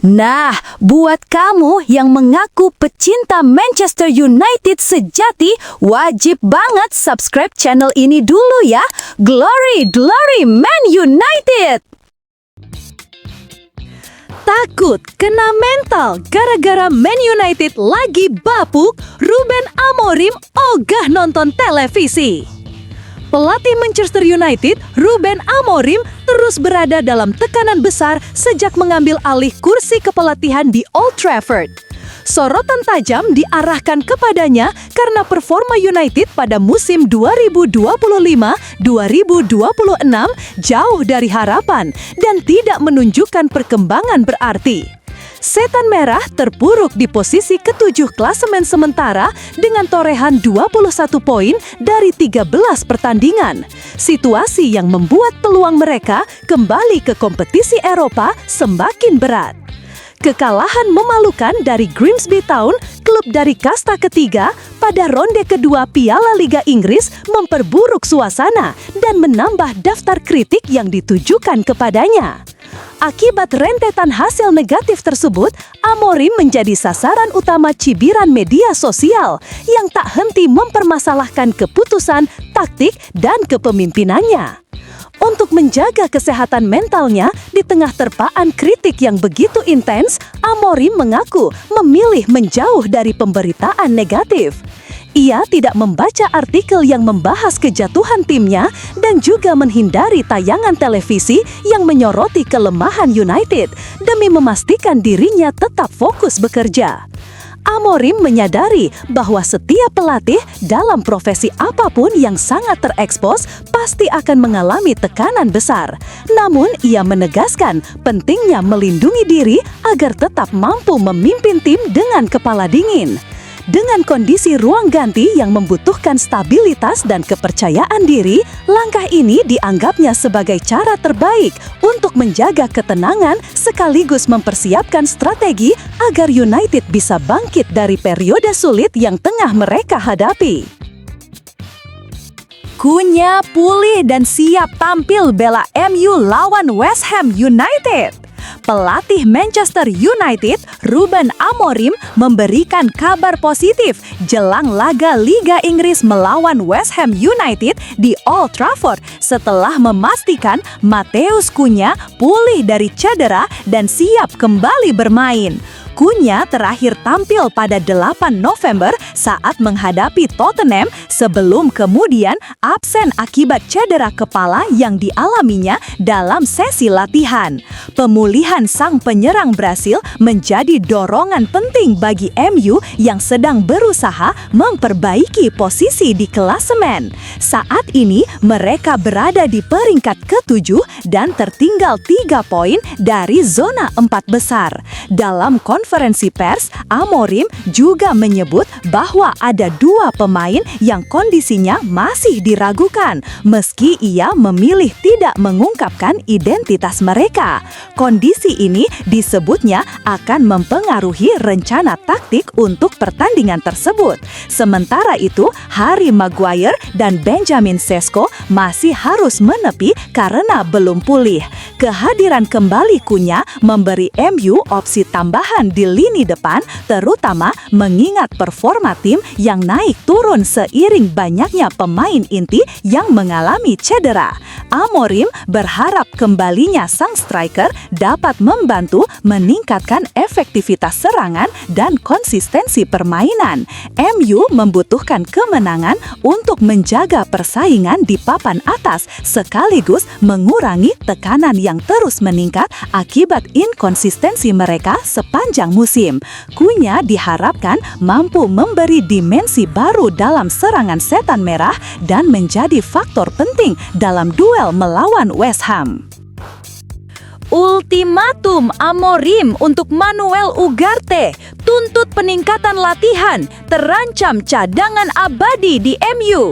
Nah, buat kamu yang mengaku pecinta Manchester United sejati, wajib banget subscribe channel ini dulu ya. Glory, glory Man United! Takut kena mental gara-gara Man United lagi bapuk, Ruben Amorim ogah nonton televisi. Pelatih Manchester United, Ruben Amorim, terus berada dalam tekanan besar sejak mengambil alih kursi kepelatihan di Old Trafford. Sorotan tajam diarahkan kepadanya karena performa United pada musim 2025-2026 jauh dari harapan dan tidak menunjukkan perkembangan berarti. Setan Merah terpuruk di posisi ke-7 klasemen sementara dengan torehan 21 poin dari 13 pertandingan. Situasi yang membuat peluang mereka kembali ke kompetisi Eropa semakin berat. Kekalahan memalukan dari Grimsby Town, klub dari kasta ketiga, pada ronde kedua Piala Liga Inggris memperburuk suasana dan menambah daftar kritik yang ditujukan kepadanya. Akibat rentetan hasil negatif tersebut, Amorim menjadi sasaran utama cibiran media sosial yang tak henti mempermasalahkan keputusan, taktik, dan kepemimpinannya. Untuk menjaga kesehatan mentalnya di tengah terpaan kritik yang begitu intens, Amorim mengaku memilih menjauh dari pemberitaan negatif. Ia tidak membaca artikel yang membahas kejatuhan timnya dan juga menghindari tayangan televisi yang menyoroti kelemahan United demi memastikan dirinya tetap fokus bekerja. Amorim menyadari bahwa setiap pelatih dalam profesi apapun yang sangat terekspos pasti akan mengalami tekanan besar. Namun, ia menegaskan pentingnya melindungi diri agar tetap mampu memimpin tim dengan kepala dingin. Dengan kondisi ruang ganti yang membutuhkan stabilitas dan kepercayaan diri, langkah ini dianggapnya sebagai cara terbaik untuk menjaga ketenangan sekaligus mempersiapkan strategi agar United bisa bangkit dari periode sulit yang tengah mereka hadapi. Cunha pulih dan siap tampil bela MU lawan West Ham United. Pelatih Manchester United, Ruben Amorim, memberikan kabar positif jelang laga Liga Inggris melawan West Ham United di Old Trafford setelah memastikan Matheus Cunha pulih dari cedera dan siap kembali bermain. Cunha terakhir tampil pada 8 November saat menghadapi Tottenham sebelum kemudian absen akibat cedera kepala yang dialaminya dalam sesi latihan. Pemulihan sang penyerang Brasil menjadi dorongan penting bagi MU yang sedang berusaha memperbaiki posisi di klasemen. Saat ini mereka berada di peringkat ke-7 dan tertinggal 3 poin dari zona 4 besar. Dalam konferensi pers, Amorim juga menyebut bahwa ada 2 pemain yang kondisinya masih diragukan, meski ia memilih tidak mengungkapkan identitas mereka. Kondisi ini disebutnya akan mempengaruhi rencana taktik untuk pertandingan tersebut. Sementara itu, Harry Maguire dan Benjamin Sesko masih harus menepi karena belum pulih. Kehadiran kembali Cunha memberi MU opsi tambahan di lini depan, terutama mengingat performa tim yang naik turun seiring banyaknya pemain inti yang mengalami cedera. Amorim berharap kembalinya sang striker dapat membantu meningkatkan efektivitas serangan dan konsistensi permainan. MU membutuhkan kemenangan untuk menjaga persaingan di papan atas sekaligus mengurangi tekanan yang terus meningkat akibat inkonsistensi mereka sepanjang musim. Cunha diharapkan mampu memberi dimensi baru dalam serangan Setan Merah dan menjadi faktor penting dalam duel melawan West Ham. Ultimatum Amorim untuk Manuel Ugarte, tuntut peningkatan latihan, terancam cadangan abadi di MU.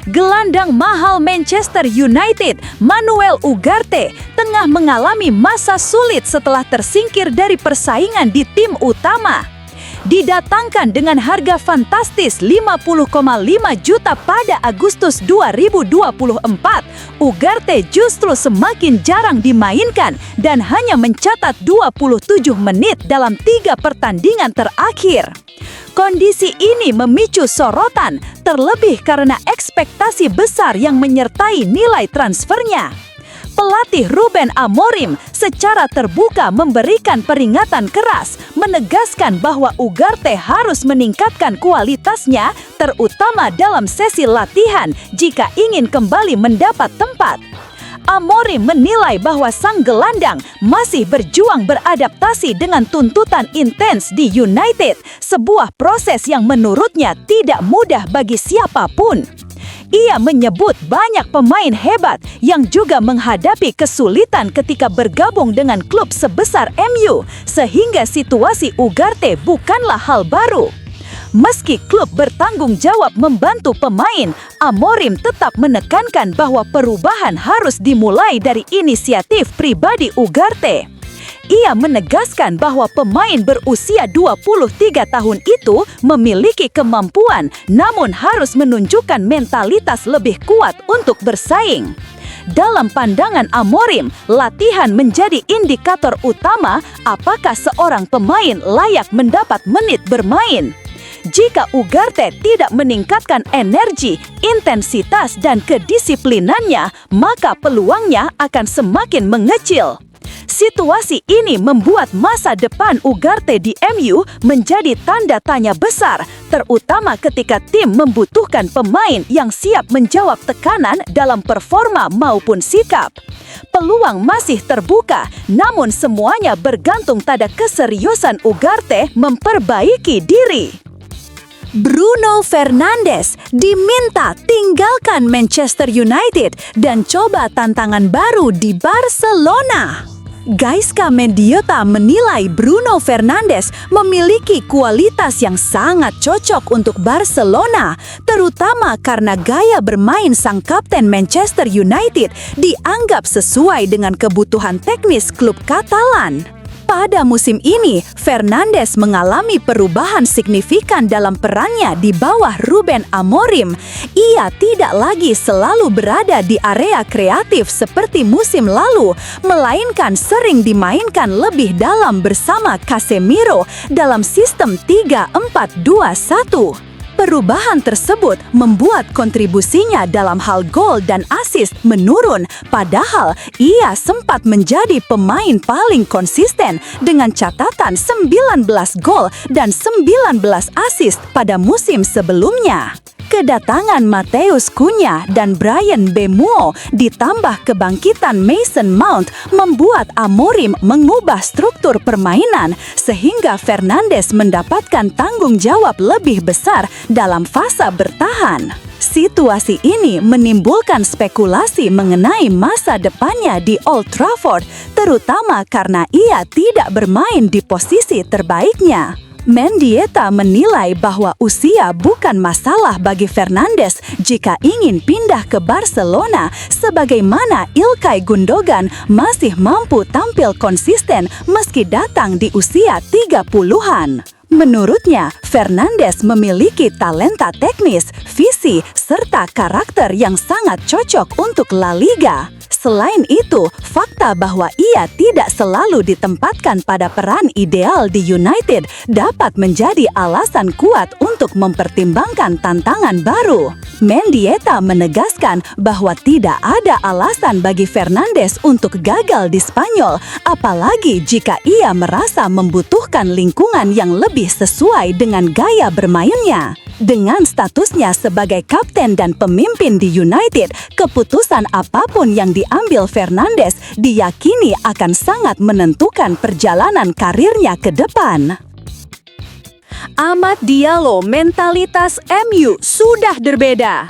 Gelandang mahal Manchester United, Manuel Ugarte, tengah mengalami masa sulit setelah tersingkir dari persaingan di tim utama. Didatangkan dengan harga fantastis 50,5 juta pada Agustus 2024, Ugarte justru semakin jarang dimainkan dan hanya mencatat 27 menit dalam 3 pertandingan terakhir. Kondisi ini memicu sorotan, terlebih karena ekspektasi besar yang menyertai nilai transfernya. Pelatih Ruben Amorim secara terbuka memberikan peringatan keras, menegaskan bahwa Ugarte harus meningkatkan kualitasnya, terutama dalam sesi latihan jika ingin kembali mendapat tempat. Amorim menilai bahwa sang gelandang masih berjuang beradaptasi dengan tuntutan intens di United, sebuah proses yang menurutnya tidak mudah bagi siapapun. Ia menyebut banyak pemain hebat yang juga menghadapi kesulitan ketika bergabung dengan klub sebesar MU, sehingga situasi Ugarte bukanlah hal baru. Meski klub bertanggung jawab membantu pemain, Amorim tetap menekankan bahwa perubahan harus dimulai dari inisiatif pribadi Ugarte. Ia menegaskan bahwa pemain berusia 23 tahun itu memiliki kemampuan, namun harus menunjukkan mentalitas lebih kuat untuk bersaing. Dalam pandangan Amorim, latihan menjadi indikator utama apakah seorang pemain layak mendapat menit bermain. Jika Ugarte tidak meningkatkan energi, intensitas, dan kedisiplinannya, maka peluangnya akan semakin mengecil. Situasi ini membuat masa depan Ugarte di MU menjadi tanda tanya besar, terutama ketika tim membutuhkan pemain yang siap menjawab tekanan dalam performa maupun sikap. Peluang masih terbuka, namun semuanya bergantung pada keseriusan Ugarte memperbaiki diri. Bruno Fernandes diminta tinggalkan Manchester United dan coba tantangan baru di Barcelona. Gaizka Mendieta menilai Bruno Fernandes memiliki kualitas yang sangat cocok untuk Barcelona, terutama karena gaya bermain sang kapten Manchester United dianggap sesuai dengan kebutuhan teknis klub Katalan. Pada musim ini, Fernandes mengalami perubahan signifikan dalam perannya di bawah Ruben Amorim. Ia tidak lagi selalu berada di area kreatif seperti musim lalu, melainkan sering dimainkan lebih dalam bersama Casemiro dalam sistem 3-4-2-1. Perubahan tersebut membuat kontribusinya dalam hal gol dan assist menurun, padahal ia sempat menjadi pemain paling konsisten dengan catatan 19 gol dan 19 assist pada musim sebelumnya. Kedatangan Matheus Cunha dan Bryan Mbeumo ditambah kebangkitan Mason Mount membuat Amorim mengubah struktur permainan sehingga Fernandes mendapatkan tanggung jawab lebih besar dalam fase bertahan. Situasi ini menimbulkan spekulasi mengenai masa depannya di Old Trafford, terutama karena ia tidak bermain di posisi terbaiknya. Mendieta menilai bahwa usia bukan masalah bagi Fernandes jika ingin pindah ke Barcelona, sebagaimana Ilkay Gundogan masih mampu tampil konsisten meski datang di usia 30-an. Menurutnya, Fernandes memiliki talenta teknis, visi, serta karakter yang sangat cocok untuk La Liga. Selain itu, fakta bahwa ia tidak selalu ditempatkan pada peran ideal di United dapat menjadi alasan kuat untuk mempertimbangkan tantangan baru. Mendieta menegaskan bahwa tidak ada alasan bagi Fernandes untuk gagal di Spanyol, apalagi jika ia merasa membutuhkan lingkungan yang lebih sesuai dengan gaya bermainnya. Dengan statusnya sebagai kapten dan pemimpin di United, keputusan apapun yang diambil Fernandes diyakini akan sangat menentukan perjalanan karirnya ke depan. Amad Diallo, mentalitas MU sudah berbeda.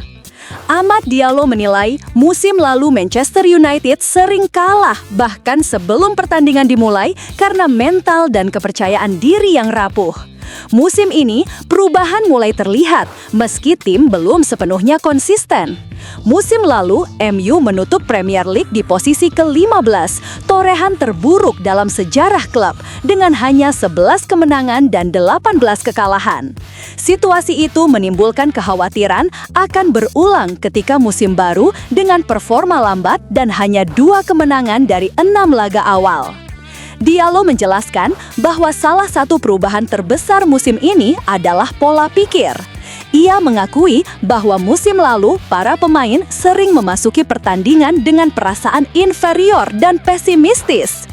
Amad Diallo menilai musim lalu Manchester United sering kalah bahkan sebelum pertandingan dimulai karena mental dan kepercayaan diri yang rapuh. Musim ini, perubahan mulai terlihat meski tim belum sepenuhnya konsisten. Musim lalu, MU menutup Premier League di posisi ke-15, torehan terburuk dalam sejarah klub, dengan hanya 11 kemenangan dan 18 kekalahan. Situasi itu menimbulkan kekhawatiran akan berulang ketika musim baru dengan performa lambat dan hanya 2 kemenangan dari 6 laga awal. Diallo menjelaskan bahwa salah satu perubahan terbesar musim ini adalah pola pikir. Ia mengakui bahwa musim lalu para pemain sering memasuki pertandingan dengan perasaan inferior dan pesimistis.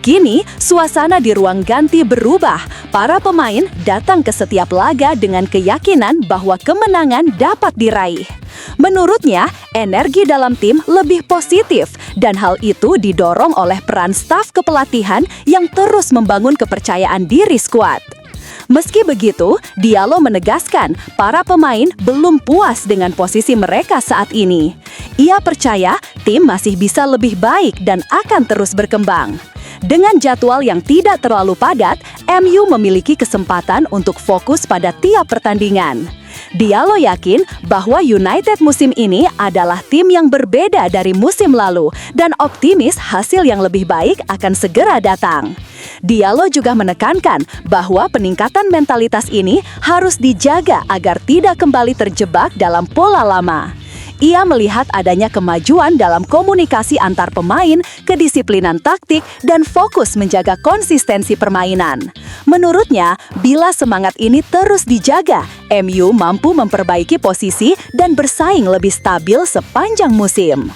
Kini, suasana di ruang ganti berubah. Para pemain datang ke setiap laga dengan keyakinan bahwa kemenangan dapat diraih. Menurutnya, energi dalam tim lebih positif dan hal itu didorong oleh peran staf kepelatihan yang terus membangun kepercayaan diri skuad. Meski begitu, Diallo menegaskan para pemain belum puas dengan posisi mereka saat ini. Ia percaya tim masih bisa lebih baik dan akan terus berkembang. Dengan jadwal yang tidak terlalu padat, MU memiliki kesempatan untuk fokus pada tiap pertandingan. Diallo yakin bahwa United musim ini adalah tim yang berbeda dari musim lalu dan optimis hasil yang lebih baik akan segera datang. Diallo juga menekankan bahwa peningkatan mentalitas ini harus dijaga agar tidak kembali terjebak dalam pola lama. Ia melihat adanya kemajuan dalam komunikasi antar pemain, kedisiplinan taktik, dan fokus menjaga konsistensi permainan. Menurutnya, bila semangat ini terus dijaga, MU mampu memperbaiki posisi dan bersaing lebih stabil sepanjang musim.